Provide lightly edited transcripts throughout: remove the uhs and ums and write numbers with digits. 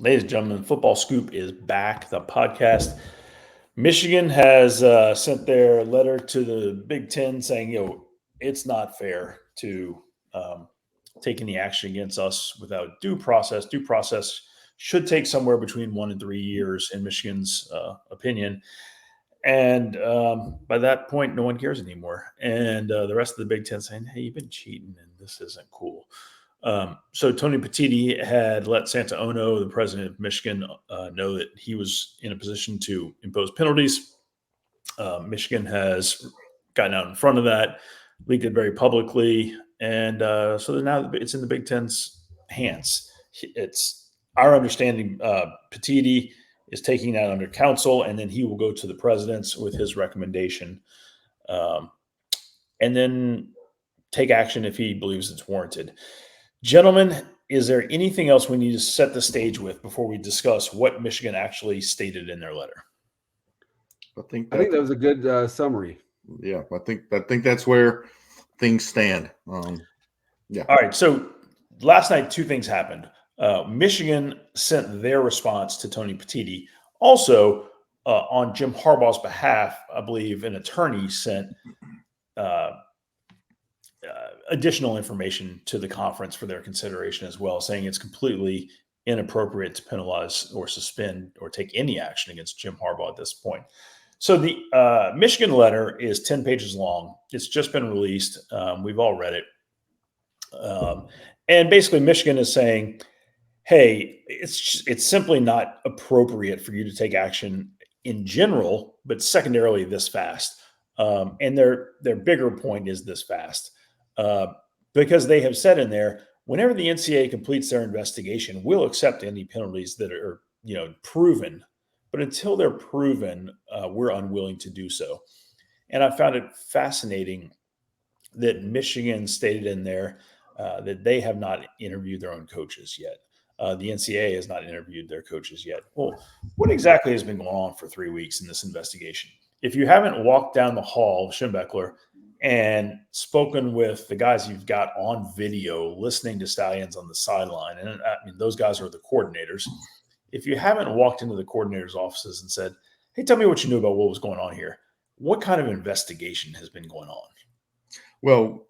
Ladies and gentlemen, Football Scoop is back, the podcast. Michigan has sent their letter to the Big Ten saying, it's not fair to take any action against us without due process. Due process should take somewhere between 1 and 3 years, in Michigan's opinion. And by that point, no one cares anymore. And the rest of the Big Ten saying, hey, you've been cheating, and this isn't cool. So Tony Petitti had let Santa Ono, the president of Michigan, know that he was in a position to impose penalties. Michigan has gotten out in front of that, leaked it very publicly, and so now it's in the Big Ten's hands. It's our understanding Petitti is taking that under counsel, and then he will go to the presidents with his recommendation, and then take action if he believes it's warranted. Gentlemen, is there anything else we need to set the stage with before we discuss what Michigan actually stated in their letter? I think that was a good summary. Yeah, I think that's where things stand. Yeah. All right. So last night, two things happened. Michigan sent their response to Tony Petitti. Also, on Jim Harbaugh's behalf, I believe an attorney sent additional information to the conference for their consideration as well, saying it's completely inappropriate to penalize or suspend or take any action against Jim Harbaugh at this point. So the Michigan letter is 10 pages long. It's just been released. We've all read it. And basically Michigan is saying, hey, it's simply not appropriate for you to take action in general, but secondarily this fast. And their bigger point is this fast. Because they have said in there, whenever the NCAA completes their investigation, we'll accept any penalties that are, proven. But until they're proven, we're unwilling to do so. And I found it fascinating that Michigan stated in there that they have not interviewed their own coaches yet. The NCAA has not interviewed their coaches yet. Well, what exactly has been going on for 3 weeks in this investigation? If you haven't walked down the hall, Schembechler, and spoken with the guys you've got on video, listening to Stallions on the sideline, and I mean, those guys are the coordinators. If you haven't walked into the coordinators' offices and said, hey, tell me what you knew about what was going on here, what kind of investigation has been going on? Well,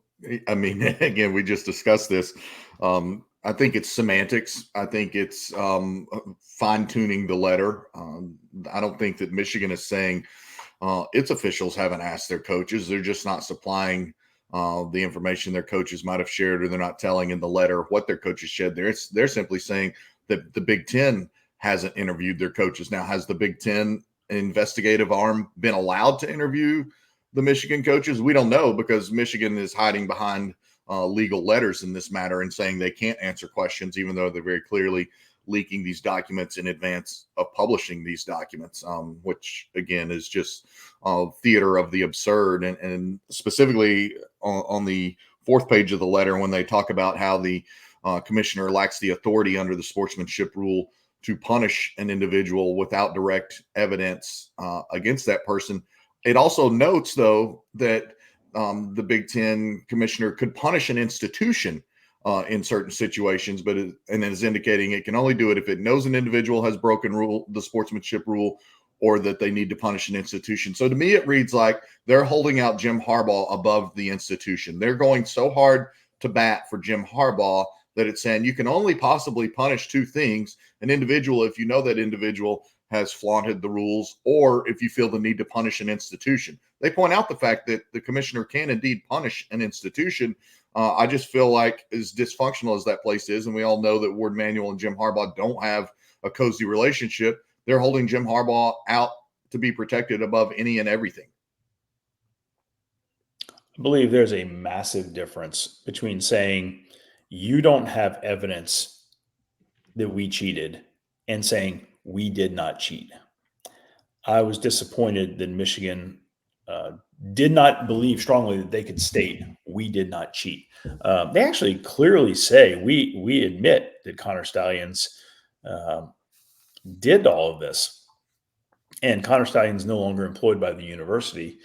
I mean, again, we just discussed this. I think it's semantics. I think it's fine-tuning the letter. I don't think that Michigan is saying its officials haven't asked their coaches. They're just not supplying the information their coaches might have shared, or they're not telling in the letter what their coaches shared. They're simply saying that the Big Ten hasn't interviewed their coaches. Now, has the Big Ten investigative arm been allowed to interview the Michigan coaches? We don't know, because Michigan is hiding behind legal letters in this matter and saying they can't answer questions, even though they're very clearly leaking these documents in advance of publishing these documents, which again is just theater of the absurd. And specifically on the fourth page of the letter, when they talk about how the commissioner lacks the authority under the sportsmanship rule to punish an individual without direct evidence against that person, it also notes, though, that the Big Ten commissioner could punish an institution in certain situations, and is indicating it can only do it if it knows an individual has broken the sportsmanship rule, or that they need to punish an institution. So to me, it reads like they're holding out Jim Harbaugh above the institution. They're going so hard to bat for Jim Harbaugh that it's saying you can only possibly punish two things: an individual, if you know that individual has flaunted the rules, or if you feel the need to punish an institution. They point out the fact that the commissioner can indeed punish an institution. I just feel like, as dysfunctional as that place is, and we all know that Ward Manuel and Jim Harbaugh don't have a cozy relationship, they're holding Jim Harbaugh out to be protected above any and everything. I believe there's a massive difference between saying you don't have evidence that we cheated and saying we did not cheat. I was disappointed that Michigan did not believe strongly that they could state we did not cheat. They actually clearly say we admit that Connor Stallions did all of this, and Connor Stallions no longer employed by the university.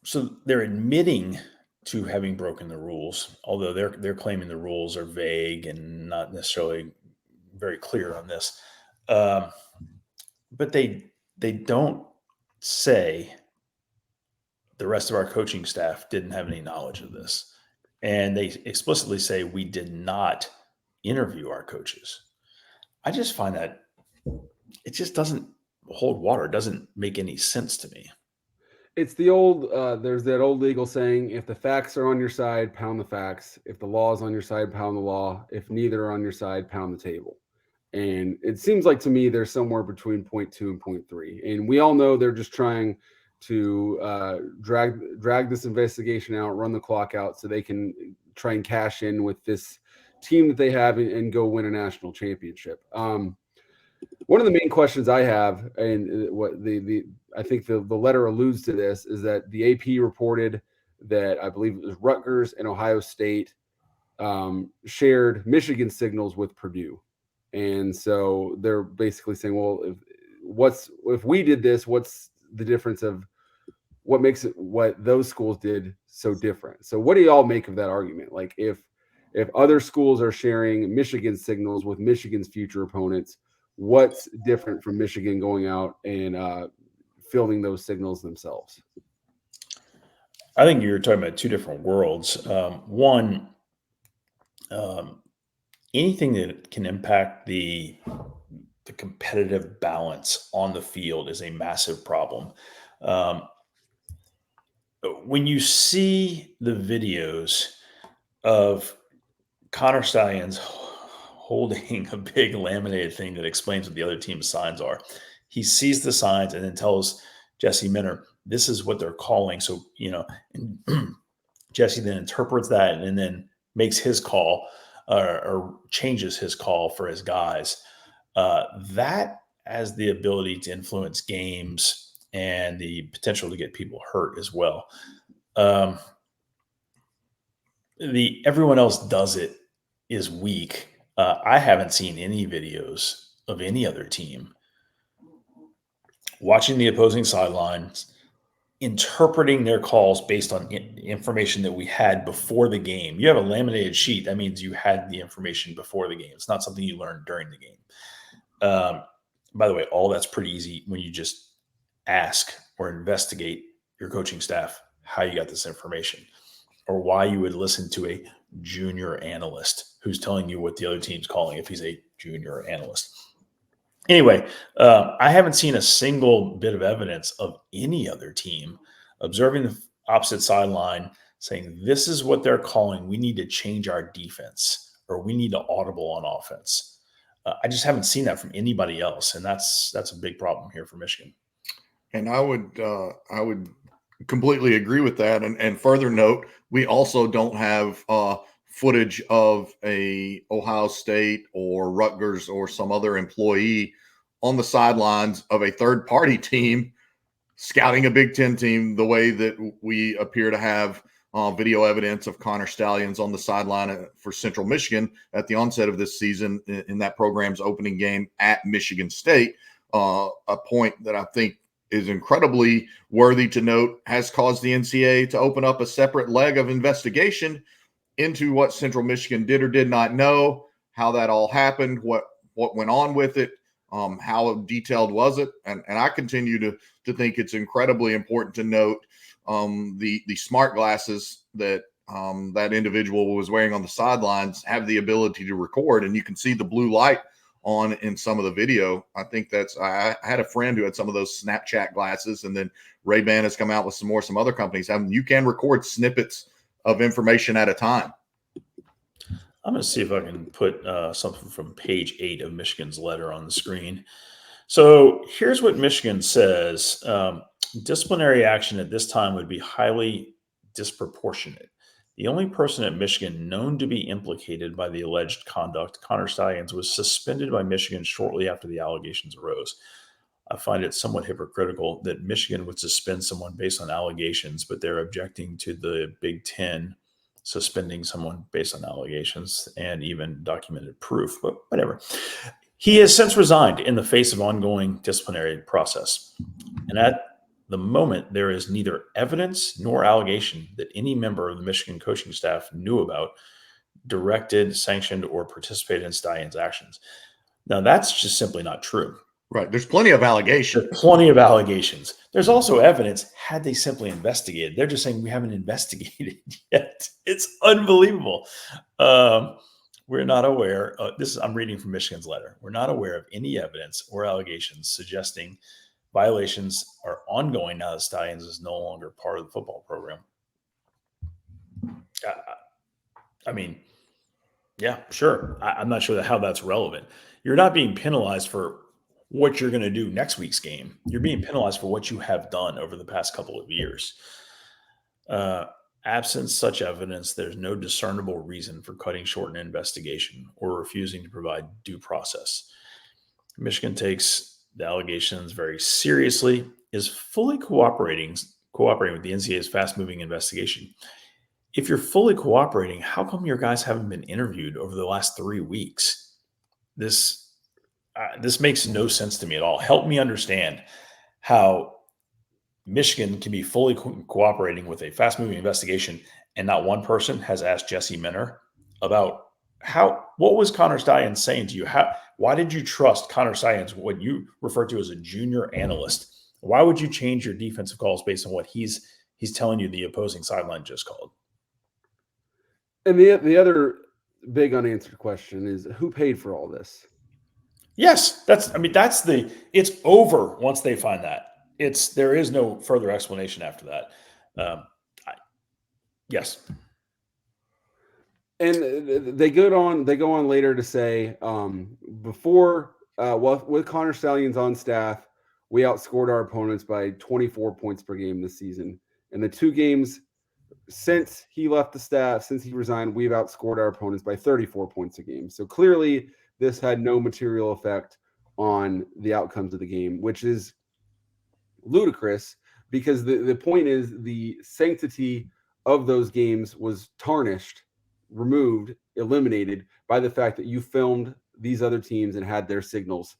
So they're admitting to having broken the rules, although they're claiming the rules are vague and not necessarily very clear on this. But they don't say the rest of our coaching staff didn't have any knowledge of this. And they explicitly say we did not interview our coaches. I just find that it just doesn't hold water. It doesn't make any sense to me. It's the old, there's that old legal saying, if the facts are on your side, pound the facts. If the law is on your side, pound the law. If neither are on your side, pound the table. And it seems like to me they're somewhere between 0.2 and 0.3. And we all know they're just trying to drag this investigation out, run the clock out so they can try and cash in with this team that they have and go win a national championship. One of the main questions I have, and what I think the letter alludes to this, is that the AP reported that I believe it was Rutgers and Ohio State shared Michigan signals with Purdue. And so they're basically saying, well, if we did this, what's the difference of what makes it what those schools did so different? So what do y'all make of that argument? Like if other schools are sharing Michigan signals with Michigan's future opponents, what's different from Michigan going out and fielding those signals themselves? I think you're talking about two different worlds. One, anything that can impact the competitive balance on the field is a massive problem. When you see the videos of Connor Stallions holding a big laminated thing that explains what the other team's signs are, he sees the signs and then tells Jesse Minner, this is what they're calling. So, and Jesse then interprets that and then makes his call or changes his call for his guys. That has the ability to influence games and the potential to get people hurt as well. Everyone else does it is weak. I haven't seen any videos of any other team watching the opposing sidelines, interpreting their calls based on information that we had before the game. You have a laminated sheet. That means you had the information before the game. It's not something you learned during the game. By the way, all that's pretty easy when you just ask or investigate your coaching staff how you got this information or why you would listen to a junior analyst who's telling you what the other team's calling if he's a junior analyst. Anyway, I haven't seen a single bit of evidence of any other team observing the opposite sideline saying, this is what they're calling. We need to change our defense or we need to audible on offense. I just haven't seen that from anybody else. And that's a big problem here for Michigan. And I would completely agree with that. And further note, we also don't have footage of a Ohio State or Rutgers or some other employee on the sidelines of a third-party team scouting a Big Ten team the way that we appear to have video evidence of Connor Stallions on the sideline for Central Michigan at the onset of this season in that program's opening game at Michigan State. A point that I think is incredibly worthy to note has caused the NCAA to open up a separate leg of investigation into what Central Michigan did or did not know, how that all happened, what went on with it, how detailed was it. And I continue to think it's incredibly important to note the smart glasses that that individual was wearing on the sidelines have the ability to record, and you can see the blue light on in some of the video. I think I had a friend who had some of those Snapchat glasses, and then Ray-Ban has come out with some other companies have them. You can record snippets of information at a time. I'm going to see if I can put something from page 8 of Michigan's letter on the screen. So here's what Michigan says. Disciplinary action at this time would be highly disproportionate. The only person at Michigan known to be implicated by the alleged conduct, Connor Stallions, was suspended by Michigan shortly after the allegations arose. I find it somewhat hypocritical that Michigan would suspend someone based on allegations, but they're objecting to the Big Ten suspending someone based on allegations and even documented proof, but whatever. He has since resigned in the face of ongoing disciplinary process. And at the moment, there is neither evidence nor allegation that any member of the Michigan coaching staff knew about, directed, sanctioned, or participated in Stallions' actions. Now, that's just simply not true. Right. There's plenty of allegations. There's plenty of allegations. There's also evidence had they simply investigated. They're just saying we haven't investigated yet. It's unbelievable. We're not aware. I'm reading from Michigan's letter. We're not aware of any evidence or allegations suggesting violations are ongoing now that Stallions is no longer part of the football program. I mean, yeah, sure. I'm not sure how that's relevant. You're not being penalized for what you're going to do next week's game. You're being penalized for what you have done over the past couple of years. Absent such evidence, there's no discernible reason for cutting short an investigation or refusing to provide due process. Michigan takes the allegations very seriously, is fully cooperating with the NCAA's fast-moving investigation. If you're fully cooperating, how come your guys haven't been interviewed over the last 3 weeks? This makes no sense to me at all. Help me understand how Michigan can be fully cooperating with a fast-moving investigation and not one person has asked Jesse Minner about what was Connor Stallions saying to you? Why did you trust Connor Stallions, what you refer to as a junior analyst? Why would you change your defensive calls based on what he's telling you the opposing sideline just called? And the other big unanswered question is who paid for all this? Yes, it's over once they find that. There is no further explanation after that. Yes. And they go on later to say, with Connor Stallions on staff, we outscored our opponents by 24 points per game this season. And the 2 games since he left the staff, since he resigned, we've outscored our opponents by 34 points a game. So clearly this had no material effect on the outcomes of the game, which is ludicrous because the point is the sanctity of those games was tarnished, removed, eliminated by the fact that you filmed these other teams and had their signals.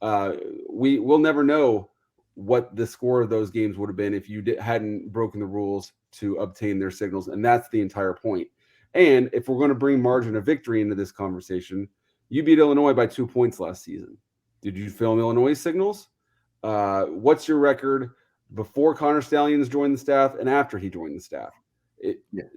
We'll never know what the score of those games would have been if you hadn't broken the rules to obtain their signals. And that's the entire point. And if we're going to bring margin of victory into this conversation, you beat Illinois by 2 points last season. Did you film Illinois signals? What's your record before Connor Stallions joined the staff and after he joined the staff?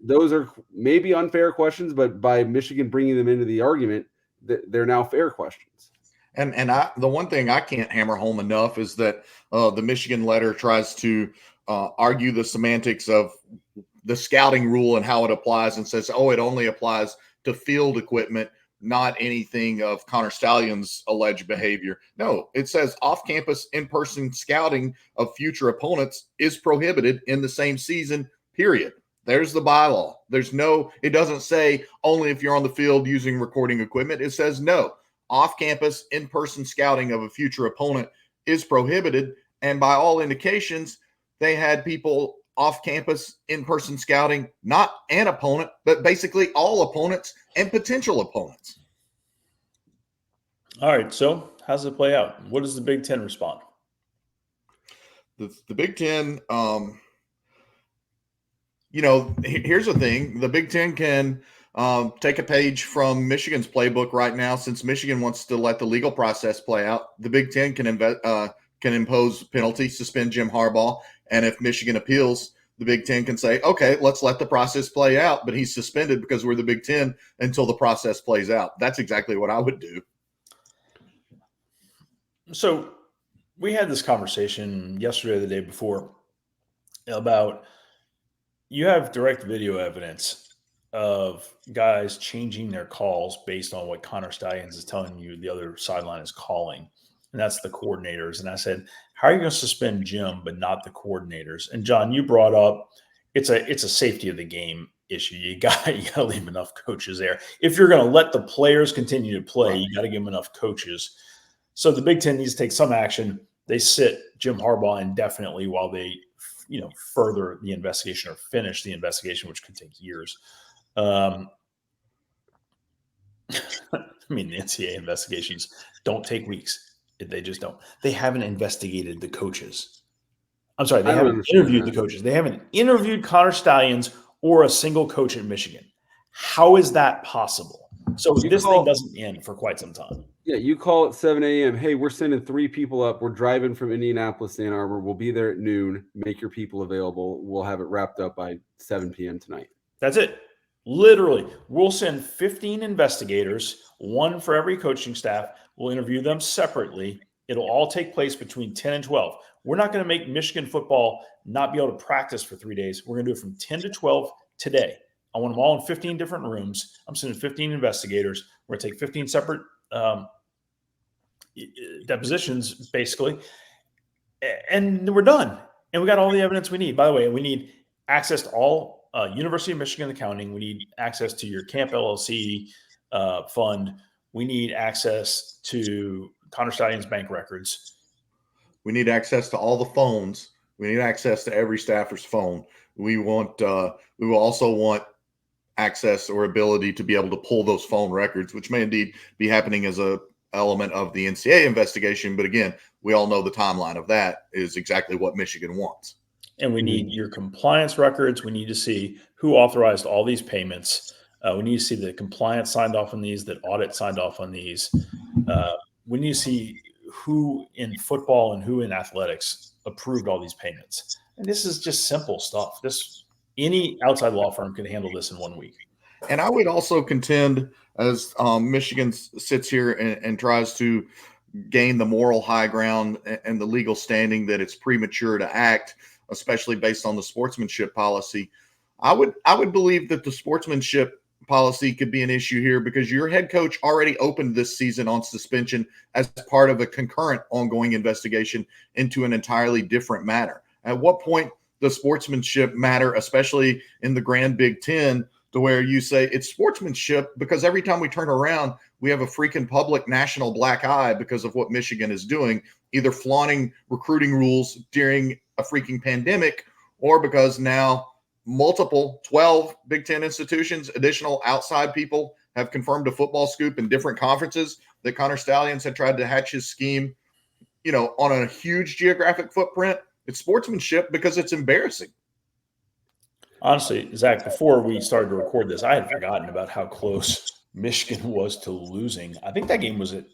Those are maybe unfair questions, but by Michigan bringing them into the argument, they're now fair questions. And the one thing I can't hammer home enough is that the Michigan letter tries to argue the semantics of the scouting rule and how it applies and says, it only applies to field equipment, not anything of Connor Stallions' alleged behavior. No, it says off-campus in-person scouting of future opponents is prohibited in the same season, period. There's the bylaw. It doesn't say only if you're on the field using recording equipment. It says no. Off-campus, in-person scouting of a future opponent is prohibited. And by all indications, they had people off-campus, in-person scouting, not an opponent, but basically all opponents and potential opponents. All right, so how does it play out? What does the Big Ten respond? The Big Ten, here's the thing. The Big Ten can take a page from Michigan's playbook right now. Since Michigan wants to let the legal process play out, the Big Ten can impose penalties, suspend Jim Harbaugh, and if Michigan appeals, the Big Ten can say, okay, let's let the process play out, but he's suspended because we're the Big Ten until the process plays out. That's exactly what I would do. So we had this conversation yesterday or the day before about you have direct video evidence of guys changing their calls based on what Connor Stallions is telling you the other sideline is calling. And that's the coordinators. And I said, how are you going to suspend Jim, but not the coordinators? And John, you brought up it's a safety of the game issue. You got to leave enough coaches there. If you're going to let the players continue to play, you got to give them enough coaches. So the Big Ten needs to take some action. They sit Jim Harbaugh indefinitely while they, further the investigation or finish the investigation, which could take years. The NCAA investigations don't take weeks. They just don't. They haven't investigated the coaches. I'm sorry, they haven't interviewed the coaches. They haven't interviewed Connor Stallions or a single coach at Michigan. How is that possible? So this thing doesn't end for quite some time. Yeah, you call at 7 a.m. Hey, we're sending 3 people up. We're driving from Indianapolis to Ann Arbor. We'll be there at noon. Make your people available. We'll have it wrapped up by 7 p.m. tonight. That's it. Literally, we'll send 15 investigators, one for every coaching staff. We'll interview them separately. It'll all take place between 10 and 12. We're not going to make Michigan football not be able to practice for 3 days. We're going to do it from 10 to 12 today. I want them all in 15 different rooms. I'm sending 15 investigators. We're going to take 15 separate depositions, basically, and we're done. And we got all the evidence we need. By the way, we need access to all University of Michigan accounting. We need access to your Camp LLC fund. We need access to Connor Stallion's bank records. We need access to all the phones. We need access to every staffer's phone. We will also want access or ability to be able to pull those phone records, which may indeed be happening as a element of the NCAA investigation. But again, we all know the timeline of that is exactly what Michigan wants. And we need your compliance records. We need to see who authorized all these payments. We need to see the compliance signed off on these, that audit signed off on these. We need to see who in football and who in athletics approved all these payments. And this is just simple stuff. Any outside law firm can handle this in 1 week. And I would also contend, as Michigan sits here and tries to gain the moral high ground and the legal standing that it's premature to act, especially based on the sportsmanship policy, I would believe that the sportsmanship policy could be an issue here because your head coach already opened this season on suspension as part of a concurrent ongoing investigation into an entirely different matter. At what point does sportsmanship matter, especially in the grand Big Ten, to where you say it's sportsmanship because every time we turn around, we have a freaking public national black eye because of what Michigan is doing, either flaunting recruiting rules during a freaking pandemic or because now multiple 12 Big Ten institutions, additional outside people have confirmed a football scoop in different conferences that Connor Stalions had tried to hatch his scheme, on a huge geographic footprint. It's sportsmanship because it's embarrassing. Honestly, Zach, before we started to record this, I had forgotten about how close Michigan was to losing. I think that game was at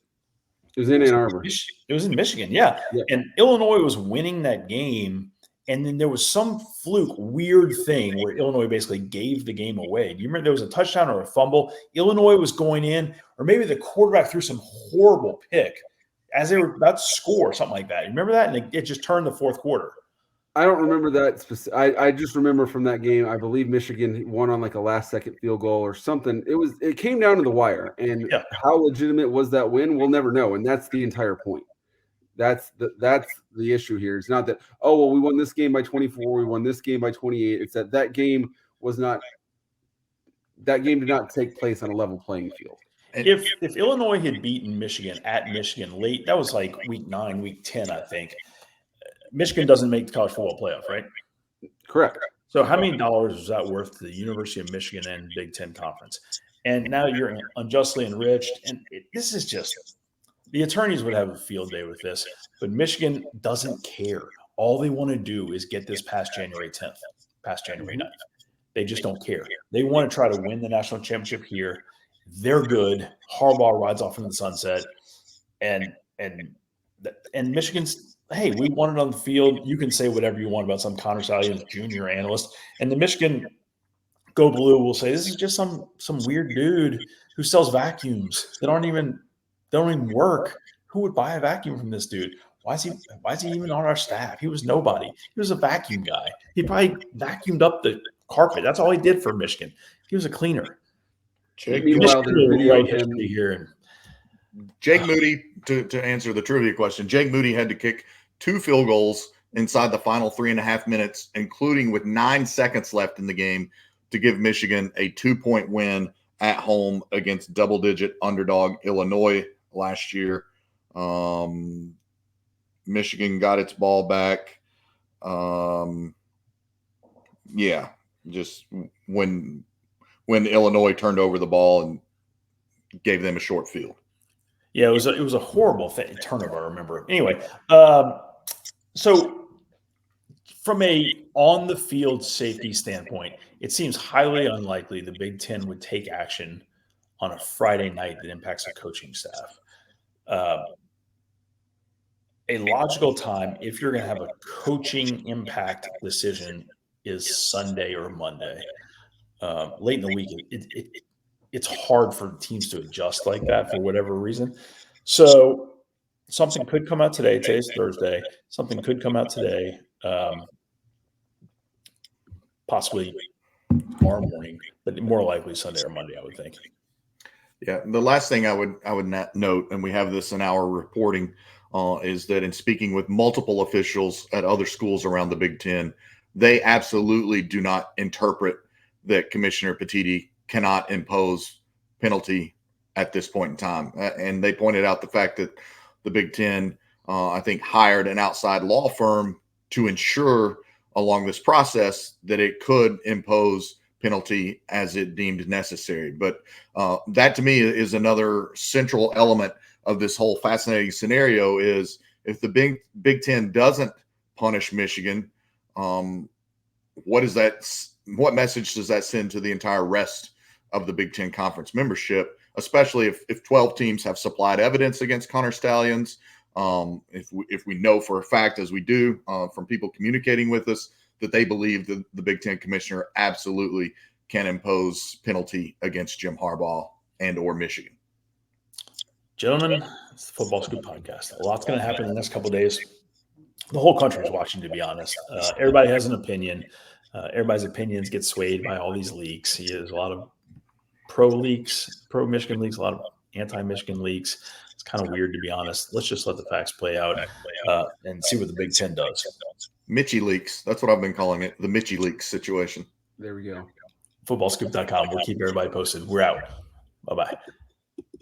It was in Ann Arbor. It was in Michigan, yeah. And Illinois was winning that game, and then there was some weird thing where Illinois basically gave the game away. Do you remember there was a touchdown or a fumble? Illinois was going in, or maybe the quarterback threw some horrible pick as they were about to score, something like that. You remember that? And it just turned the fourth quarter. I don't remember that. I just remember from that game, I believe Michigan won on like a last-second field goal or something. It came down to the wire, and how legitimate was that win? We'll never know, and that's the entire point. That's the issue here. It's not that, we won this game by 24, we won this game by 28. It's that game did not take place on a level playing field. If Illinois had beaten Michigan at Michigan late, that was like week 9, week 10, I think. Michigan doesn't make the college football playoff, right? Correct. So how many dollars is that worth to the University of Michigan and Big Ten Conference? And now you're unjustly enriched. And this is just – the attorneys would have a field day with this. But Michigan doesn't care. All they want to do is get this past January 10th, past January 9th. They just don't care. They want to try to win the national championship here. They're good. Harbaugh rides off into the sunset. And Michigan's – hey, we won it on the field. You can say whatever you want about some Connor Stalions junior analyst. And the Michigan Go Blue will say, this is just some weird dude who sells vacuums that don't even work. Who would buy a vacuum from this dude? Why is he even on our staff? He was nobody. He was a vacuum guy. He probably vacuumed up the carpet. That's all he did for Michigan. He was a cleaner. Meanwhile, there's video of him here. Jake Moody, to answer the trivia question, Jake Moody had to kick 2 field goals inside the final 3.5 minutes, including with 9 seconds left in the game, to give Michigan a 2-point win at home against double-digit underdog Illinois last year. Michigan got its ball back. Just when Illinois turned over the ball and gave them a short field. Yeah, it was a horrible turnover, I remember. Anyway, so from a on-the-field safety standpoint, it seems highly unlikely the Big Ten would take action on a Friday night that impacts a coaching staff. A logical time, if you're going to have a coaching impact decision, is Sunday or Monday. Late in the week, it's hard for teams to adjust like that for whatever reason. So something could come out today. Today's Thursday. Something could come out today, possibly tomorrow morning, but more likely Sunday or Monday, I would think. Yeah, the last thing I would note, and we have this in our reporting, is that in speaking with multiple officials at other schools around the Big Ten, they absolutely do not interpret that Commissioner Petiti cannot impose penalty at this point in time. And they pointed out the fact that the Big Ten, I think, hired an outside law firm to ensure along this process that it could impose penalty as it deemed necessary. But that to me is another central element of this whole fascinating scenario is if the Big Ten doesn't punish Michigan, what message does that send to the entire rest of the Big Ten Conference membership, especially if 12 teams have supplied evidence against Connor Stallions, if we know for a fact, as we do from people communicating with us, that they believe that the Big Ten commissioner absolutely can impose penalty against Jim Harbaugh and or Michigan. Gentlemen, it's the Football Scoop Podcast. A lot's going to happen in the next couple of days. The whole country is watching, to be honest. Everybody has an opinion. Everybody's opinions get swayed by all these leaks. There's a lot of pro-Michigan leaks, a lot of anti-Michigan leaks. It's kind of weird, to be honest. Let's just let the facts play out and see what the Big Ten does. Mitchie leaks. That's what I've been calling it, the Mitchie leaks situation. There we go. Footballscoop.com. We'll keep everybody posted. We're out. Bye-bye.